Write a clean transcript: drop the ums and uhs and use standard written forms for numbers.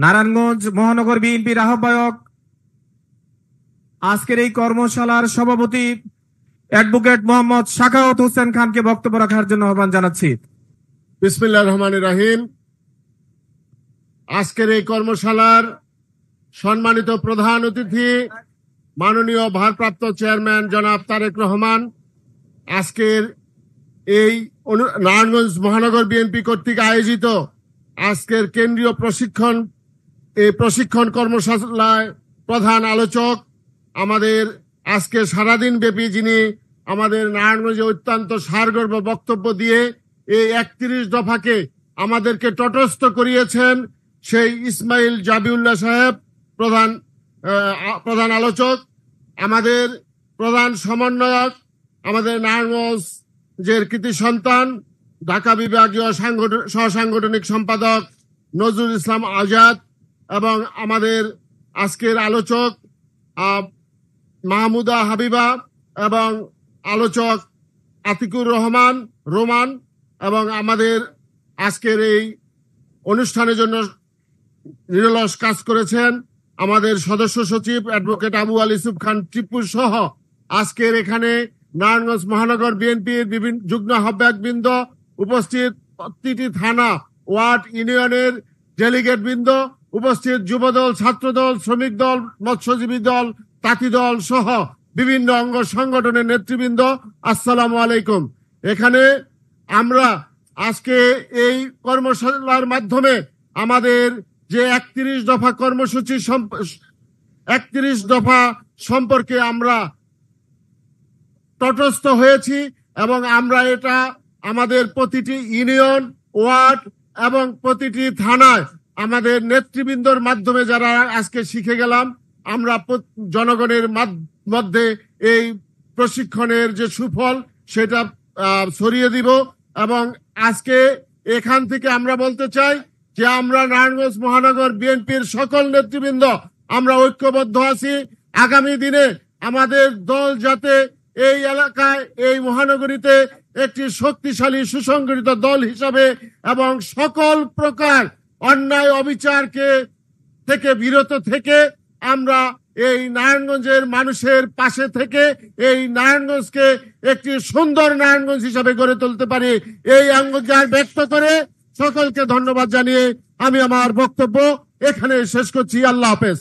নারায়ণগঞ্জ মহানগর বিএনপির আহ্বায়ক, আজকের এই কর্মশালার সভাপতি অ্যাডভোকেট মোহাম্মদ সাখাওয়াত হোসেন খানকে বক্তব্য রাখার জন্য আহ্বান জানাচ্ছি। বিসমিল্লাহির রহমানির রহিম। আজকের এই কর্মশালার সম্মানিত প্রধান অতিথি মাননীয় ভারপ্রাপ্ত চেয়ারম্যান জনাব তারেক রহমান, আজকের এই নারায়ণগঞ্জ মহানগর বিএনপি কর্তৃক আয়োজিত আজকের কেন্দ্রীয় প্রশিক্ষণ কর্মশালায় প্রধান আলোচক, আমাদের আজকে সারাদিন ব্যাপী যিনি আমাদের নারায়ণগঞ্জে অত্যন্ত সারগর্ভ বক্তব্য দিয়ে এই 31 দফাকে আমাদেরকে তটস্থ করিয়েছেন, সেই ইসমাইল জাবিউল্লাহ সাহেব প্রধান আলোচক, আমাদের প্রধান সমন্বয়ক, আমাদের নারায়ণগঞ্জের কৃতি সন্তান ঢাকা বিভাগীয় সহসাংগঠনিক সম্পাদক নজরুল ইসলাম আজাদ, এবং আমাদের আজকের আলোচক মাহমুদা হাবিবা এবং আলোচক আতিকুর রহমান রোমান, এবং আমাদের আজকের এই অনুষ্ঠানের জন্য নিরলস কাজ করেছেন আমাদের সদস্য সচিব অ্যাডভোকেট আবু আল ইউসুফ খান টিপু সহ আজকের এখানে নারায়ণগঞ্জ মহানগর বিএনপির বিভিন্ন যুগ্ম আহ্বায়কবৃন্দ উপস্থিত, প্রতিটি থানা ওয়ার্ড ইউনিয়নের ডেলিগেট বৃন্দ উপস্থিত, যুবদল, ছাত্রদল, শ্রমিক দল, মৎস্যজীবী দল, তাঁতি দল সহ বিভিন্ন অঙ্গ সংগঠনের নেতৃবৃন্দ, আসসালামু আলাইকুম। এখানে আমরা আজকে এই কর্মশালার মাধ্যমে আমাদের যে 31 দফা কর্মসূচি 31 দফা সম্পর্কে আমরা তটস্থ হয়েছি, এবং আমরা এটা আমাদের প্রতিটি ইউনিয়ন, ওয়ার্ড এবং প্রতিটি থানায় আমাদের নেতৃবৃন্দর মাধ্যমে যারা আজকে শিখে গেলাম, আমরা জনগণের মধ্যে এই প্রশিক্ষণের যে সুফল সেটা ছড়িয়ে দিব। এবং আজকে এখান থেকে আমরা বলতে চাই যে আমরা নারায়ণগঞ্জ মহানগর বিএনপির সকল নেতৃবৃন্দ আমরা ঐক্যবদ্ধ আছি। আগামী দিনে আমাদের দল যাতে এই এলাকায়, এই মহানগরীতে একটি শক্তিশালী সুসংগঠিত দল হিসাবে এবং সকল প্রকার অন্যায় অবিচারকে থেকে বিরত থেকে আমরা এই নারায়ণগঞ্জের মানুষের পাশে থেকে এই নারায়ণগঞ্জকে একটি সুন্দর নারায়ণগঞ্জ হিসাবে গড়ে তুলতে পারি, এই অঙ্গীকার ব্যক্ত করে সকলকে ধন্যবাদ জানিয়ে আমি আমার বক্তব্য এখানে শেষ করছি। আল্লাহ হাফেজ।